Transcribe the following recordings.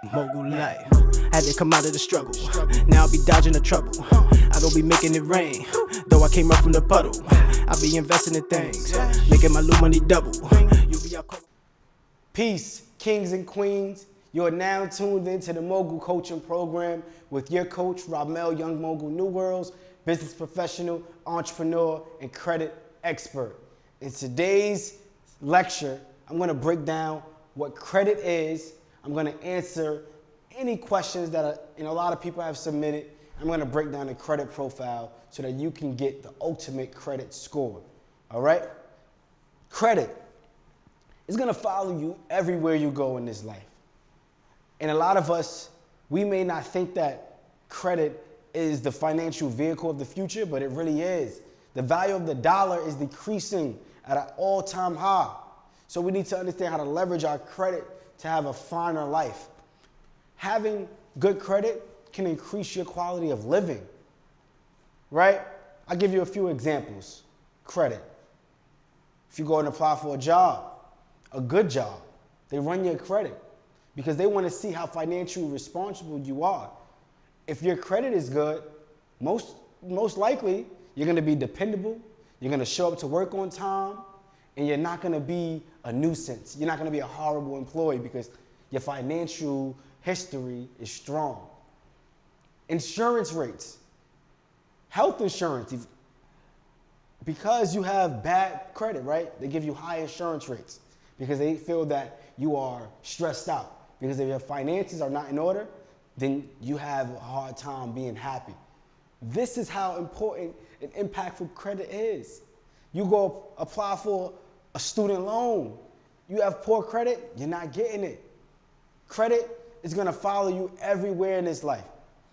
mogul life. Had to come out of the struggle. Now I be dodging the trouble. I don't be making it rain, though I came up from the puddle. I be investing in things, making my little money double. You be out. Peace, kings and queens. You are now tuned into the Mogul Coaching Program with your coach, Ramel Young Mogul New Worlds, business professional, entrepreneur, and credit expert. In today's lecture, I'm going to break down what credit is. I'm going to answer any questions that a lot of people have submitted. I'm going to break down the credit profile so that you can get the ultimate credit score. All right? Credit is going to follow you everywhere you go in this life. And a lot of us, we may not think that credit is the financial vehicle of the future, but it really is. The value of the dollar is decreasing at an all-time high. So we need to understand how to leverage our credit to have a finer life. Having good credit can increase your quality of living, right? I'll give you a few examples. Credit. If you go and apply for a job, a good job, they run your credit because they want to see how financially responsible you are. If your credit is good, most likely you're going to be dependable, you're going to show up to work on time, and you're not going to be a nuisance. You're not going to be a horrible employee because your financial history is strong. Insurance rates, health insurance, because you have bad credit, right? They give you high insurance rates because they feel that you are stressed out. Because if your finances are not in order, then you have a hard time being happy. This is how important and impactful credit is. You go apply for a student loan. You have poor credit, you're not getting it. Credit is going to follow you everywhere in this life.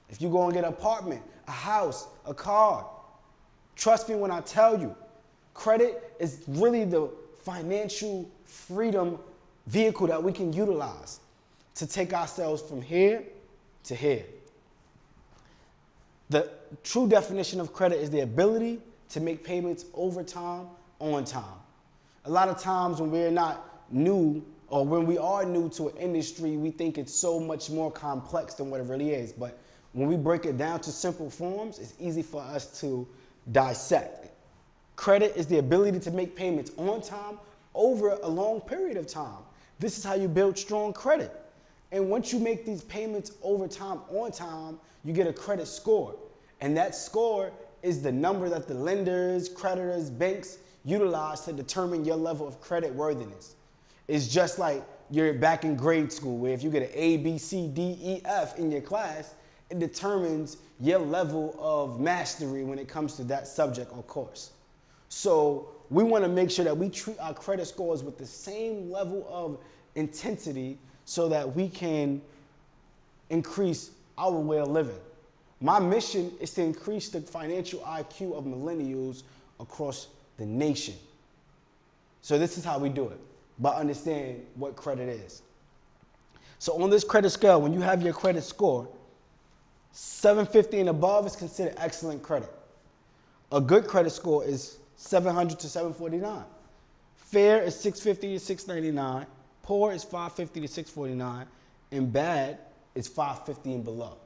If you go and get an apartment, a house, a car, trust me when I tell you, credit is really the financial freedom vehicle that we can utilize to take ourselves from here to here. The true definition of credit is the ability to make payments over time, on time. A lot of times when we're not new or when we are new to an industry, we think it's so much more complex than what it really is. But when we break it down to simple forms, it's easy for us to dissect. Credit is the ability to make payments on time over a long period of time. This is how you build strong credit. And once you make these payments over time, on time, you get a credit score. And that score is the number that the lenders, creditors, banks utilize to determine your level of credit worthiness. It's just like you're back in grade school where if you get an A, B, C, D, E, F in your class, it determines your level of mastery when it comes to that subject or course. So we want to make sure that we treat our credit scores with the same level of intensity so that we can increase our way of living. My mission is to increase the financial IQ of millennials across the nation. So this is how we do it, by understanding what credit is. So on this credit scale, when you have your credit score, 750 and above is considered excellent credit. A good credit score is 700 to 749. Fair is 650 to 699. Poor is 550 to 649. And bad is 550 and below.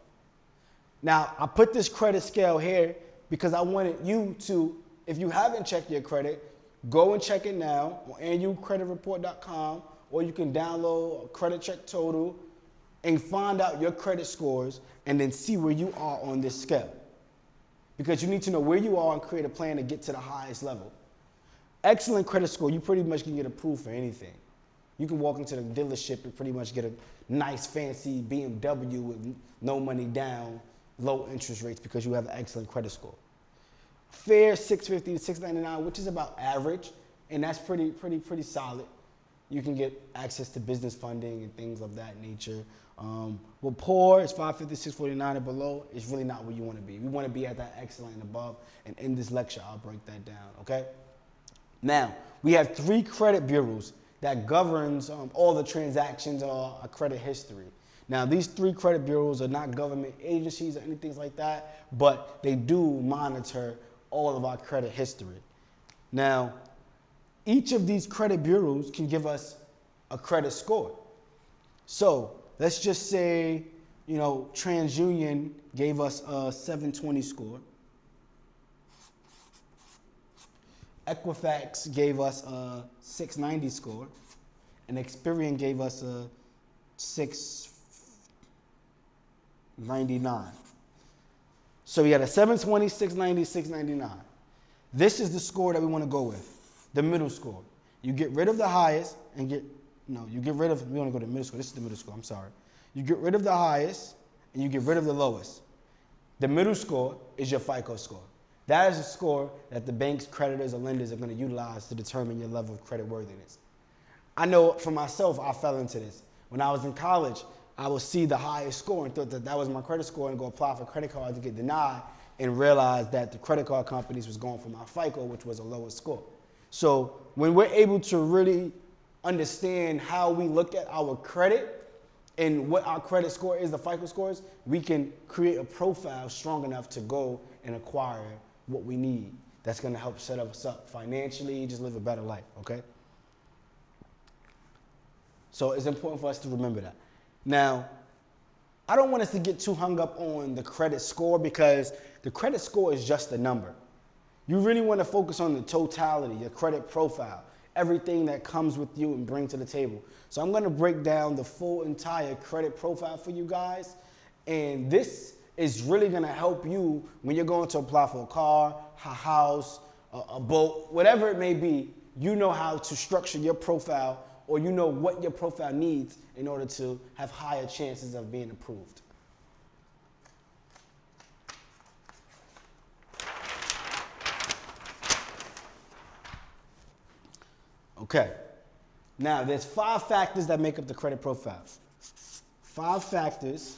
Now, I put this credit scale here because I wanted you to, if you haven't checked your credit, go and check it now on annualcreditreport.com, or you can download a credit check total and find out your credit scores and then see where you are on this scale. Because you need to know where you are and create a plan to get to the highest level. Excellent credit score, you pretty much can get approved for anything. You can walk into the dealership and pretty much get a nice fancy BMW with no money down, low interest rates because you have an excellent credit score. Fair, 650 to 699, which is about average, and that's pretty solid. You can get access to business funding and things of that nature. Well, poor is 550, 649 and below. It's really not where you want to be. We want to be at that excellent and above, and in this lecture, I'll break that down, okay? Now, we have 3 credit bureaus that governs all the transactions or our credit history. Now, these 3 credit bureaus are not government agencies or anything like that, but they do monitor all of our credit history. Now, each of these credit bureaus can give us a credit score. So let's just say, TransUnion gave us a 720 score. Equifax gave us a 690 score. And Experian gave us a 699. So we had a 720, 690, 699. This is the score that we want to go with, the middle score. You get rid of the highest and we want to go to the middle score. This is the middle score, I'm sorry. You get rid of the highest and you get rid of the lowest. The middle score is your FICO score. That is a score that the banks, creditors, or lenders are going to utilize to determine your level of creditworthiness. I know for myself, I fell into this. When I was in college, I would see the highest score and thought that was my credit score and go apply for credit cards to get denied and realize that the credit card companies was going for my FICO, which was a lower score. So when we're able to really understand how we look at our credit and what our credit score is, the FICO scores, we can create a profile strong enough to go and acquire what we need. That's going to help set us up financially, just live a better life, okay? So it's important for us to remember that. Now, I don't want us to get too hung up on the credit score because the credit score is just a number. You really want to focus on the totality, your credit profile, everything that comes with you and bring to the table. So I'm going to break down the full entire credit profile for you guys. And this is really going to help you when you're going to apply for a car, a house, a boat, whatever it may be. You know how to structure your profile, or you know what your profile needs in order to have higher chances of being approved. Okay, now there's 5 factors that make up the credit profile. 5 factors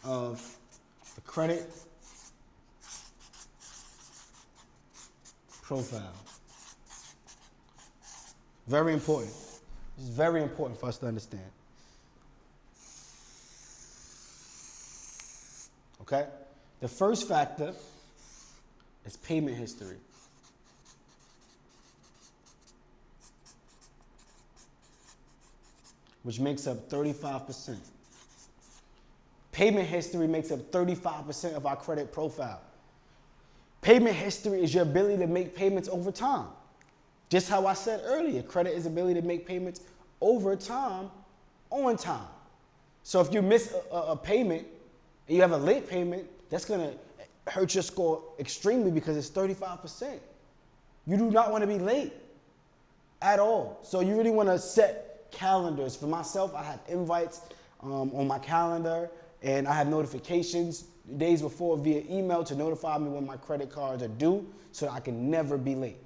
of the credit profile. Very important. This is very important for us to understand. Okay? The first factor is payment history. Which makes up 35%. Payment history makes up 35% of our credit profile. Payment history is your ability to make payments over time. Just how I said earlier, credit is ability to make payments over time, on time. So if you miss a payment and you have a late payment, that's going to hurt your score extremely because it's 35%. You do not want to be late at all. So you really want to set calendars. For myself, I have invites on my calendar, and I have notifications days before via email to notify me when my credit cards are due so that I can never be late.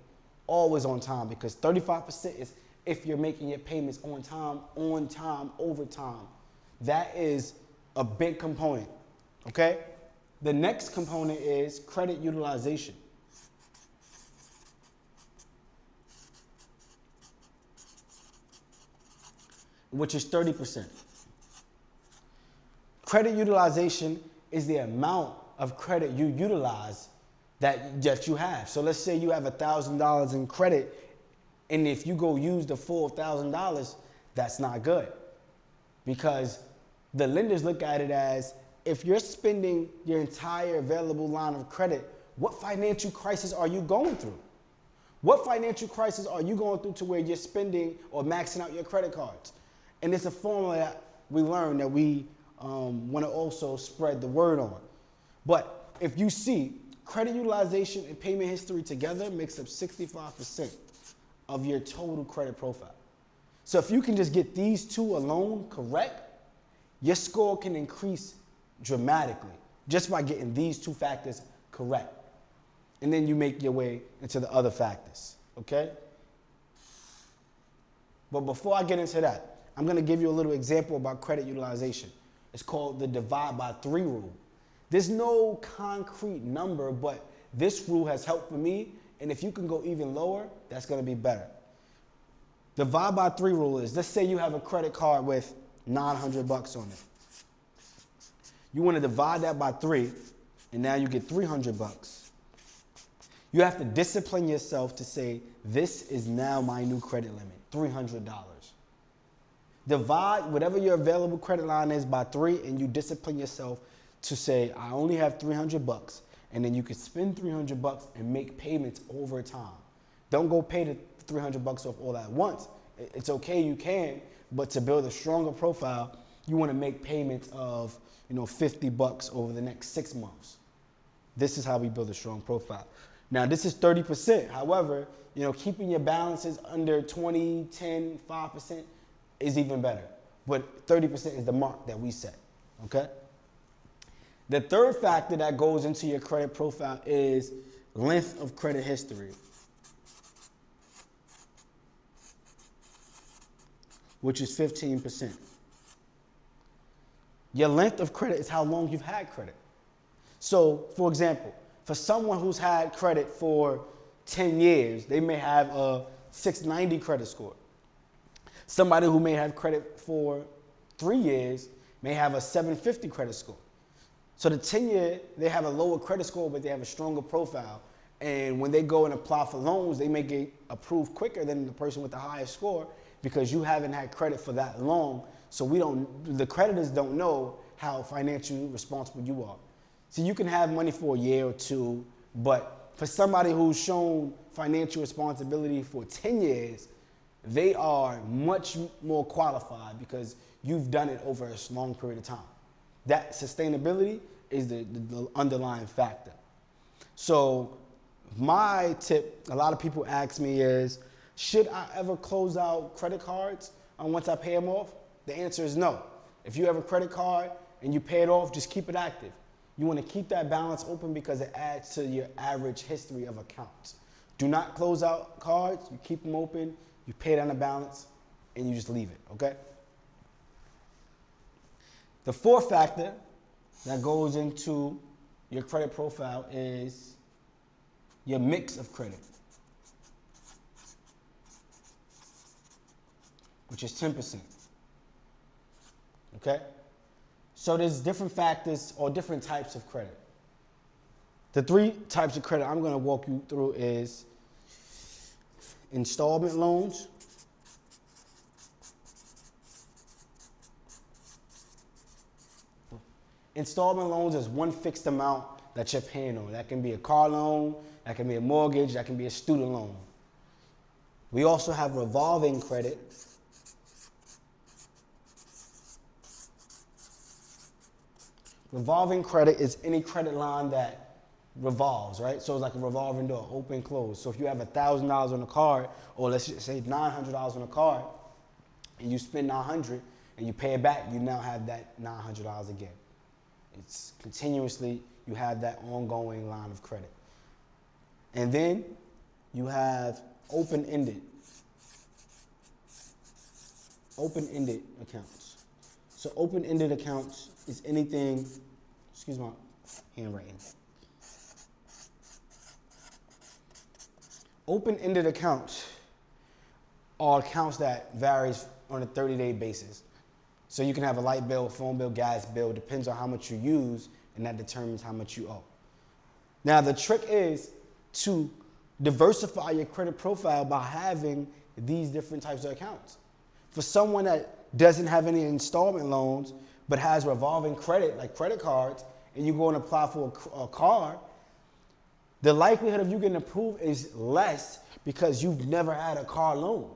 Always on time, because 35% is if you're making your payments on time, over time. That is a big component, okay? The next component is credit utilization. Which is 30%. Credit utilization is the amount of credit you utilize that you have. So let's say you have $1,000 in credit, and if you go use the full $1,000, that's not good. Because the lenders look at it as, if you're spending your entire available line of credit, what financial crisis are you going through? What financial crisis are you going through to where you're spending or maxing out your credit cards? And it's a formula that we learned that we want to also spread the word on. But if you see, credit utilization and payment history together makes up 65% of your total credit profile. So if you can just get these 2 alone correct, your score can increase dramatically just by getting these 2 factors correct. And then you make your way into the other factors, okay? But before I get into that, I'm going to give you a little example about credit utilization. It's called the divide by 3 rule. There's no concrete number, but this rule has helped for me, and if you can go even lower, that's going to be better. Divide by 3 rule is, let's say you have a credit card with $900 on it. You want to divide that by 3, and now you get $300. You have to discipline yourself to say, this is now my new credit limit, $300. Divide whatever your available credit line is by 3, and you discipline yourself to say, I only have $300, and then you can spend $300 and make payments over time. Don't go pay the $300 off all at once. It's okay, you can, but to build a stronger profile, you want to make payments of $50 over the next 6 months. This is how we build a strong profile. Now, this is 30%. However, keeping your balances under 20, 10, 5% is even better. But 30% is the mark that we set, okay? The third factor that goes into your credit profile is length of credit history, which is 15%. Your length of credit is how long you've had credit. So, for example, for someone who's had credit for 10 years, they may have a 690 credit score. Somebody who may have credit for 3 years may have a 750 credit score. So the 10-year, they have a lower credit score, but they have a stronger profile. And when they go and apply for loans, they may get approved quicker than the person with the highest score because you haven't had credit for that long. So the creditors don't know how financially responsible you are. So you can have money for a year or two, but for somebody who's shown financial responsibility for 10 years, they are much more qualified because you've done it over a long period of time. That sustainability is the underlying factor. So my tip, a lot of people ask me is, should I ever close out credit cards once I pay them off? The answer is no. If you have a credit card and you pay it off, just keep it active. You want to keep that balance open because it adds to your average history of accounts. Do not close out cards. You keep them open, you pay down the balance, and you just leave it, okay? The fourth factor that goes into your credit profile is your mix of credit, which is 10%, okay? So there's different factors or different types of credit. The 3 types of credit I'm gonna walk you through is installment loans, installment loans is one fixed amount that you're paying on. That can be a car loan, that can be a mortgage, that can be a student loan. We also have revolving credit. Revolving credit is any credit line that revolves, right? So it's like a revolving door, open, close. So if you have $1,000 on a card, or let's just say $900 on a card, and you spend $900 and you pay it back, you now have that $900 again. It's continuously, you have that ongoing line of credit. And then you have open-ended accounts. So open-ended accounts is anything, excuse my handwriting. Open-ended accounts are accounts that varies on a 30-day basis. So you can have a light bill, phone bill, gas bill, depends on how much you use, and that determines how much you owe. Now the trick is to diversify your credit profile by having these different types of accounts. For someone that doesn't have any installment loans, but has revolving credit, like credit cards, and you go and apply for a car, the likelihood of you getting approved is less because you've never had a car loan.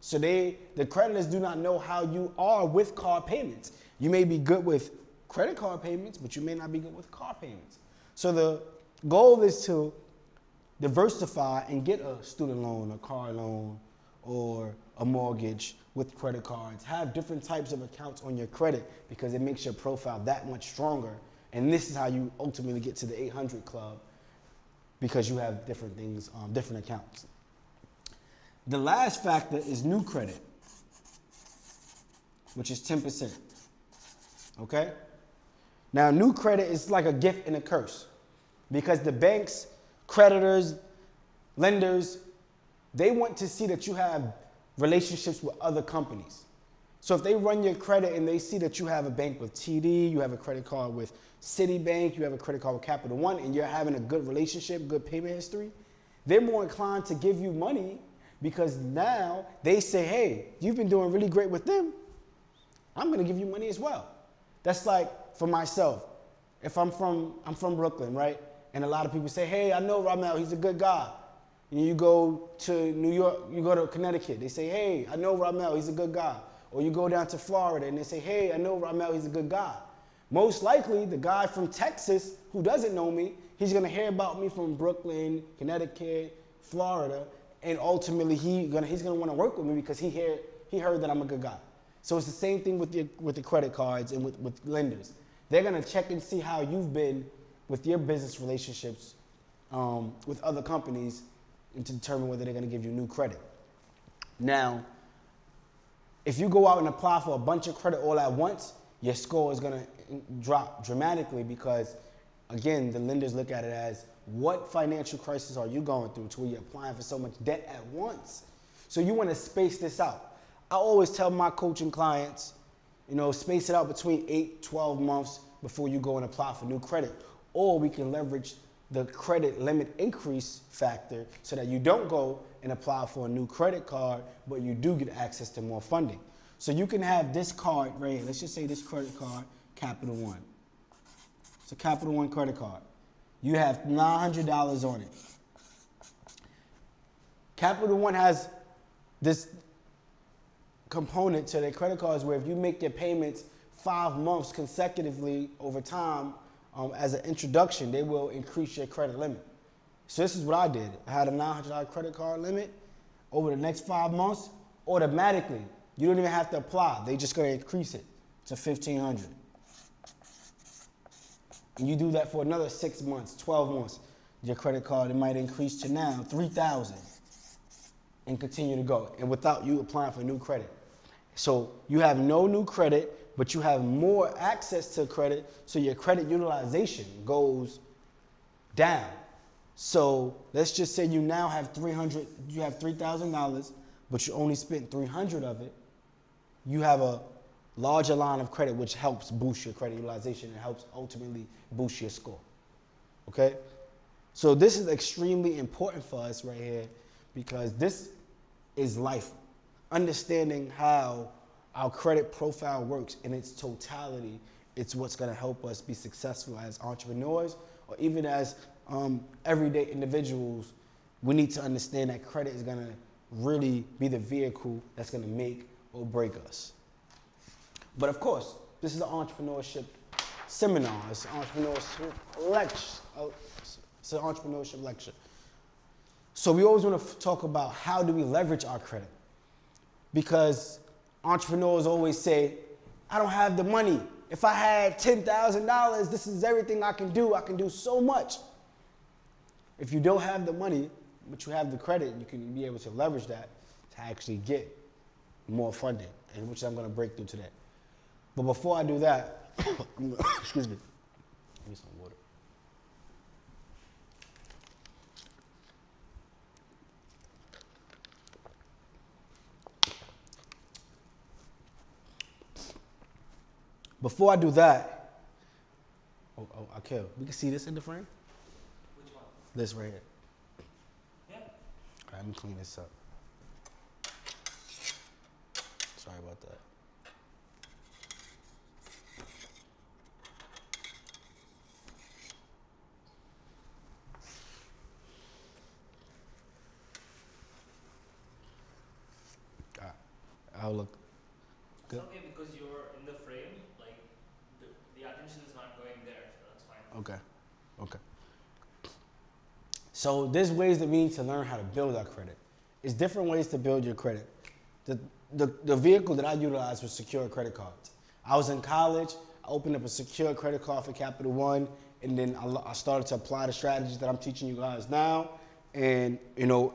So the creditors do not know how you are with car payments. You may be good with credit card payments, but you may not be good with car payments. So the goal is to diversify and get a student loan, a car loan, or a mortgage with credit cards. Have different types of accounts on your credit because it makes your profile that much stronger. And this is how you ultimately get to the 800 club because you have different things, different accounts. The last factor is new credit, which is 10%, okay? Now, new credit is like a gift and a curse because the banks, creditors, lenders, they want to see that you have relationships with other companies. So if they run your credit and they see that you have a bank with TD, you have a credit card with Citibank, you have a credit card with Capital One, and you're having a good relationship, good payment history, they're more inclined to give you money because now they say, hey, you've been doing really great with them. I'm gonna give you money as well. That's like for myself. If I'm from Brooklyn, right? And a lot of people say, hey, I know Ramel, he's a good guy. And you go to New York, you go to Connecticut, they say, hey, I know Ramel, he's a good guy. Or you go down to Florida and they say, hey, I know Ramel, he's a good guy. Most likely, the guy from Texas who doesn't know me, he's gonna hear about me from Brooklyn, Connecticut, Florida, and ultimately he's gonna wanna work with me because he heard that I'm a good guy. So it's the same thing with the credit cards and with lenders. They're gonna check and see how you've been with your business relationships with other companies and to determine whether they're gonna give you new credit. Now, if you go out and apply for a bunch of credit all at once, your score is gonna drop dramatically because, again, the lenders look at it as what financial crisis are you going through to where you're applying for so much debt at once. So you wanna space this out. I always tell my coaching clients, space it out between 8, 12 months before you go and apply for new credit. Or we can leverage the credit limit increase factor so that you don't go and apply for a new credit card, but you do get access to more funding. So you can have this card right here. Let's just say this credit card, Capital One. It's a Capital One credit card. You have $900 on it. Capital One has this component to their credit cards where if you make your payments 5 months consecutively over time, as an introduction, they will increase your credit limit. So this is what I did. I had a $900 credit card limit. Over the next 5 months, automatically, you don't even have to apply. They just gonna increase it to $1,500. And you do that for another 6 months, 12 months. Your credit card, it might increase to now $3,000 and continue to go, and without you applying for new credit. So you have no new credit, but you have more access to credit, so your credit utilization goes down. So let's just say you now have $3,000, but you only spent $300 of it. You have a larger line of credit, which helps boost your credit utilization and helps ultimately boost your score. Okay? So this is extremely important for us right here because this is life. Understanding how our credit profile works in its totality, it's what's going to help us be successful as entrepreneurs or even as everyday individuals. We need to understand that credit is going to really be the vehicle that's going to make or break us. But of course, this is an entrepreneurship seminar. It's an entrepreneurship lecture. It's an entrepreneurship lecture. So we always want to talk about how do we leverage our credit, because entrepreneurs always say, I don't have the money. If I had $10,000, this is everything I can do. I can do so much. If you don't have the money, but you have the credit, you can be able to leverage that to actually get more funding, and which I'm going to break through today. But before I do that, excuse me, I need some water. Before I do that, okay, we can see this in the frame? Which one? This right here. Yeah. All right, let me clean this up. Sorry about that. All right, I'll look good. It's okay because you're in the frame, like the attention is not going there, so that's fine. Okay. So there's ways that we need to learn how to build our credit. It's different ways to build your credit. The vehicle that I utilized was secured credit cards. I was in college, I opened up a secured credit card for Capital One, and then I started to apply the strategies that I'm teaching you guys now. And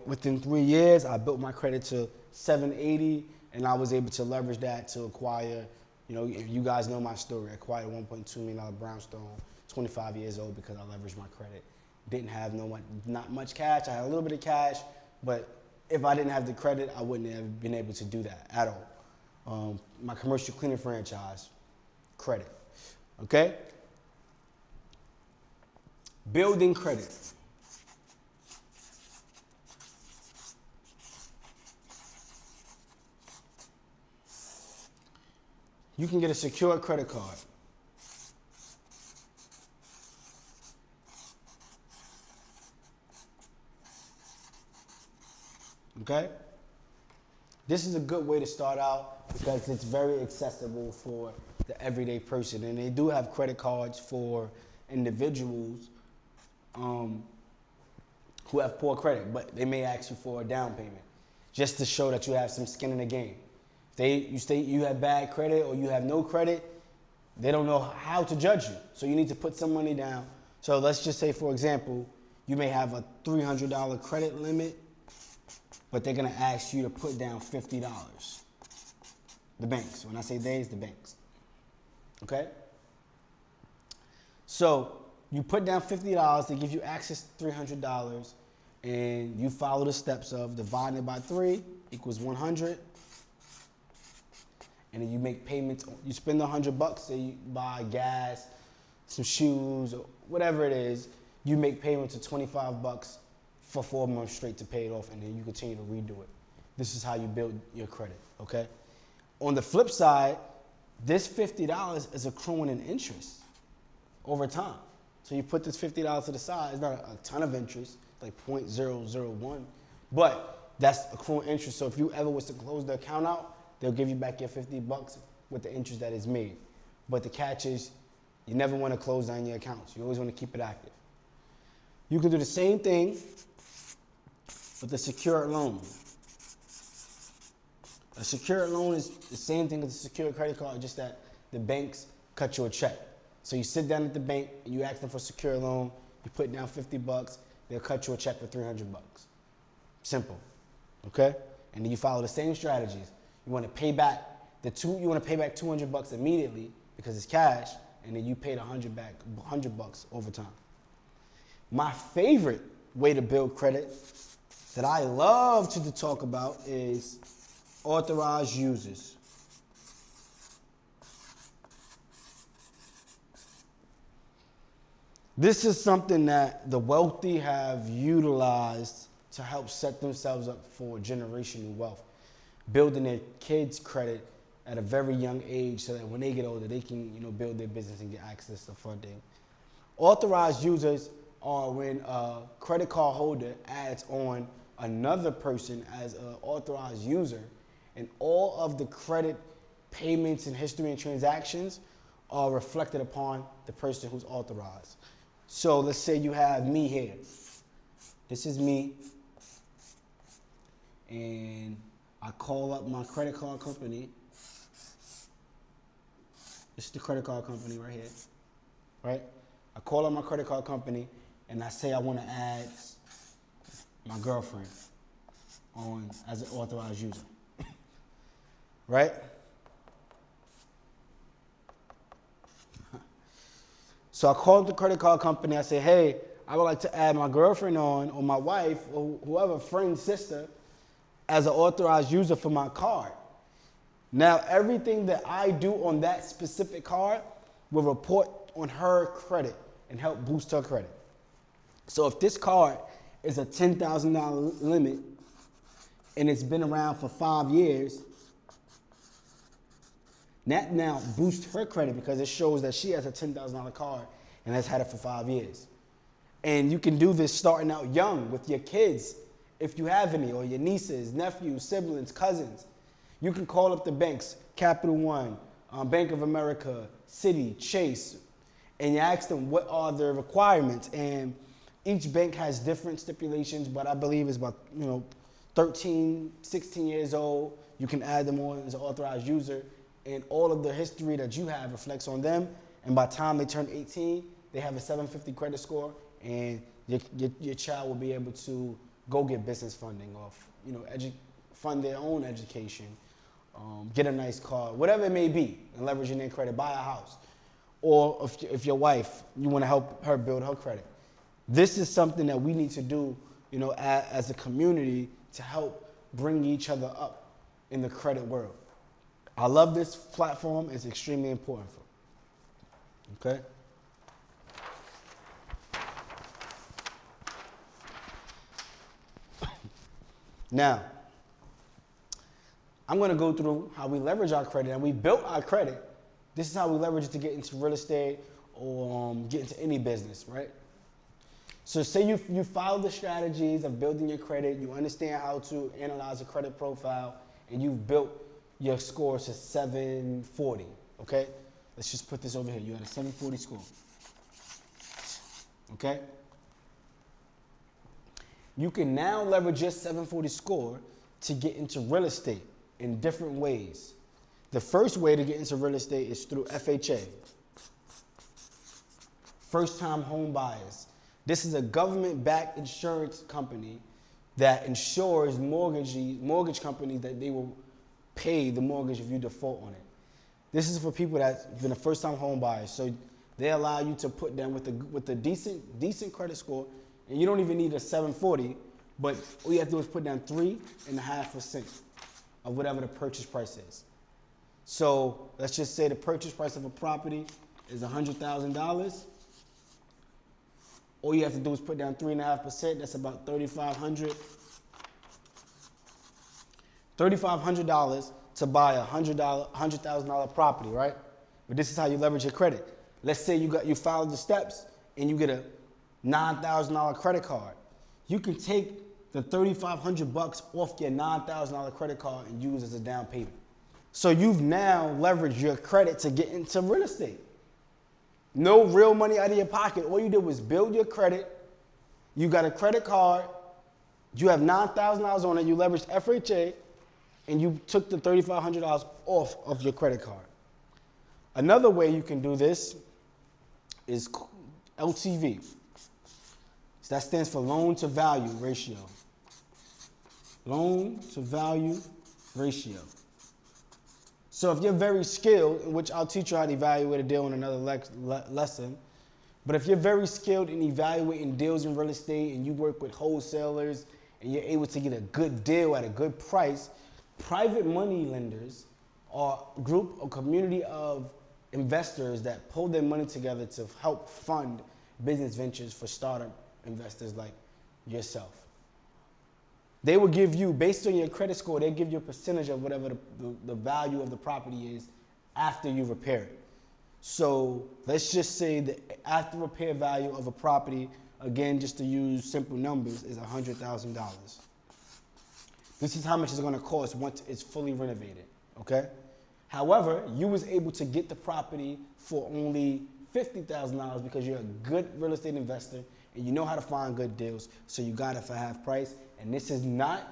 within 3 years, I built my credit to 780, and I was able to leverage that to acquire, if you guys know my story, I acquired a $1.2 million brownstone, 25 years old, because I leveraged my credit. Didn't have not much cash. I had a little bit of cash, but if I didn't have the credit, I wouldn't have been able to do that at all. My commercial cleaning franchise, credit, okay? Building credit. You can get a secured credit card. Okay? This is a good way to start out because it's very accessible for the everyday person. And they do have credit cards for individuals who have poor credit, but they may ask you for a down payment just to show that you have some skin in the game. If you have bad credit or you have no credit, they don't know how to judge you. So you need to put some money down. So let's just say, for example, you may have a $300 credit limit, but they're gonna ask you to put down $50. The banks, when I say they, it's the banks, okay? So you put down $50, they give you access to $300, and you follow the steps of dividing it by 3 equals 100, and then you make payments. You spend $100, say you buy gas, some shoes, or whatever it is, you make payments of $25 for 4 months straight to pay it off, and then you continue to redo it. This is how you build your credit, okay? On the flip side, this $50 is accruing in interest over time. So you put this $50 to the side, it's not a ton of interest, like 0.001, but that's accruing interest. So if you ever was to close the account out, they'll give you back your $50 with the interest that is made. But the catch is, you never want to close down your accounts. You always want to keep it active. You can do the same thing with a secured loan. A secured loan is the same thing as a secured credit card, just that the banks cut you a check. So you sit down at the bank and you ask them for a secured loan, you put down $50, they'll cut you a check for $300. Simple, okay? And then you follow the same strategies. You want to pay back $200 immediately because it's cash, and then you pay the $100 over time. My favorite way to build credit that I love to talk about is authorized users. This is something that the wealthy have utilized to help set themselves up for generational wealth, building their kids' credit at a very young age so that when they get older, they can, build their business and get access to funding. Authorized users are when a credit card holder adds on another person as an authorized user, and all of the credit payments and history and transactions are reflected upon the person who's authorized. So let's say you have me here. This is me, and I call up my credit card company. This is the credit card company right here, right? I call up my credit card company, and I say I want to add my girlfriend on as an authorized user, right? So I called the credit card company. I say, hey, I would like to add my girlfriend on, or my wife, or whoever, friend, sister, as an authorized user for my card. Now, everything that I do on that specific card will report on her credit and help boost her credit. So if this card is a $10,000 limit and it's been around for 5 years, that now boosts her credit because it shows that she has a $10,000 card and has had it for 5 years. And you can do this starting out young with your kids, if you have any, or your nieces, nephews, siblings, cousins. You can call up the banks, Capital One, Bank of America, Citi, Chase, and you ask them what are their requirements. And each bank has different stipulations, but I believe it's about 13, 16 years old. You can add them on as an authorized user, and all of the history that you have reflects on them. And by the time they turn 18, they have a 750 credit score, and your child will be able to go get business funding or fund their own education, get a nice car, whatever it may be, and leveraging their credit, buy a house. Or if your wife, you want to help her build her credit. This is something that we need to do, as a community to help bring each other up in the credit world. I love this platform. It's extremely important for me. Okay? Now, I'm gonna go through how we leverage our credit, and we built our credit. This is how we leverage it to get into real estate or get into any business, right? So say you follow the strategies of building your credit, you understand how to analyze a credit profile, and you've built your score to 740, okay? Let's just put this over here. You had a 740 score, okay? You can now leverage your 740 score to get into real estate in different ways. The first way to get into real estate is through FHA, first-time home buyers. This is a government-backed insurance company that insures mortgage companies that they will pay the mortgage if you default on it. This is for people that's been a first-time home buyer. So they allow you to put down with a decent credit score, and you don't even need a 740, but all you have to do is put down 3.5% of whatever the purchase price is. So let's just say the purchase price of a property is $100,000. All you have to do is put down 3.5%. That's about $3,500. $3,500 to buy a $100,000 property, right? But this is how you leverage your credit. Let's say you follow the steps and you get a $9,000 credit card. You can take the $3,500 off your $9,000 credit card and use as a down payment. So you've now leveraged your credit to get into real estate. No real money out of your pocket. All you did was build your credit. You got a credit card. You have $9,000 on it. You leveraged FHA, and you took the $3,500 off of your credit card. Another way you can do this is LTV. So that stands for loan to value ratio. Loan to value ratio. So if you're very skilled, which I'll teach you how to evaluate a deal in another lesson, but if you're very skilled in evaluating deals in real estate and you work with wholesalers and you're able to get a good deal at a good price, private money lenders are a group or community of investors that pull their money together to help fund business ventures for startup investors like yourself. They will give you, based on your credit score, they give you a percentage of whatever the value of the property is after you repair it. So let's just say the after repair value of a property, again, just to use simple numbers, is $100,000. This is how much it's going to cost once it's fully renovated, okay? However, you was able to get the property for only $50,000 because you're a good real estate investor and you know how to find good deals, so you got it for half price. And this is not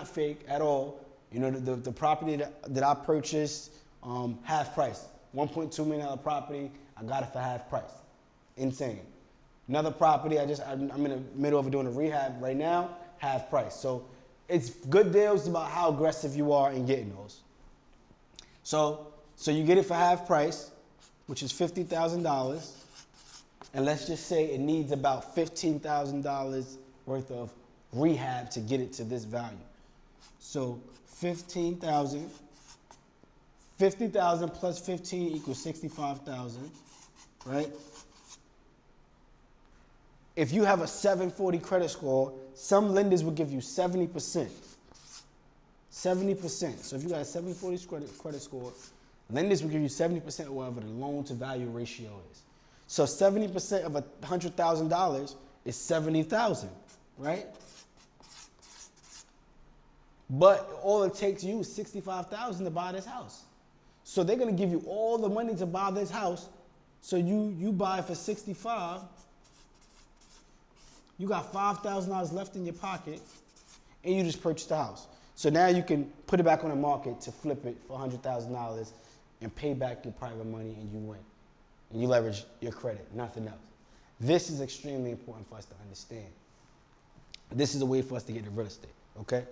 fake at all. You know, the property that I purchased, half price, $1.2 million property, I got it for half price. Insane. Another property, I'm in the middle of doing a rehab right now, half price. So it's good deals about how aggressive you are in getting those. So you get it for half price, which is $50,000. And let's just say it needs about $15,000 worth of rehab to get it to this value. So 50,000 plus 15 equals 65,000, right? If you have a 740 credit score, some lenders will give you 70%. 70%. So if you got a 740 credit score, lenders will give you 70% of whatever the loan to value ratio is. So 70% of $100,000 is 70,000, right? But all it takes you is 65,000 to buy this house. So they're gonna give you all the money to buy this house. So you buy for 65. You got $5,000 left in your pocket, and you just purchased the house. So now you can put it back on the market to flip it for $100,000 and pay back your private money, and you win. And you leverage your credit, nothing else. This is extremely important for us to understand. This is a way for us to get into real estate, okay?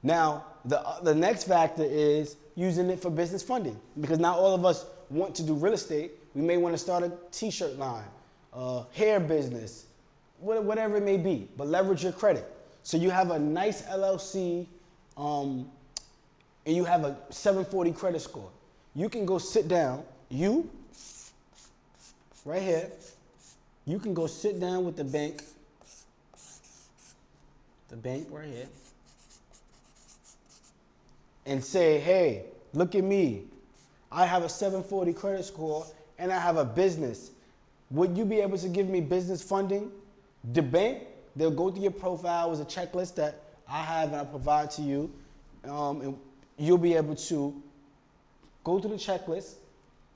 Now, the next factor is using it for business funding, because not all of us want to do real estate. We may want to start a t-shirt line, hair business, whatever it may be, but leverage your credit. So you have a nice LLC, and you have a 740 credit score. You can go sit down, right here, you can go sit down with the bank right here, and say, hey, look at me. I have a 740 credit score and I have a business. Would you be able to give me business funding? The bank, they'll go through your profile with a checklist that I have and I provide to you. And you'll be able to go through the checklist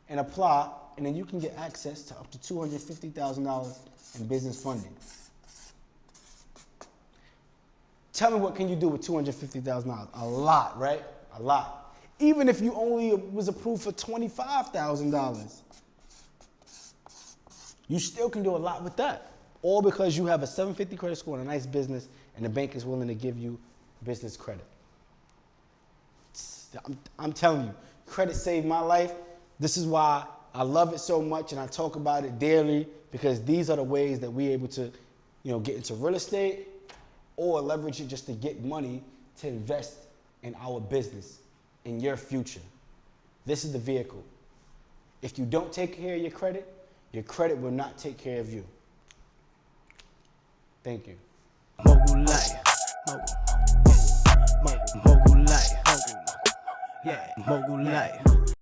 and apply, and then you can get access to up to $250,000 in business funding. Tell me, what can you do with $250,000? A lot, right? A lot. Even if you only was approved for $25,000, you still can do a lot with that. All because you have a 750 credit score and a nice business, and the bank is willing to give you business credit. I'm telling you, credit saved my life. This is why I love it so much and I talk about it daily, because these are the ways that we're able to, get into real estate or leverage it just to get money to invest in our business, in your future. This is the vehicle. If you don't take care of your credit will not take care of you. Thank you. Mogul life. Mogul life. Yeah, mogul life.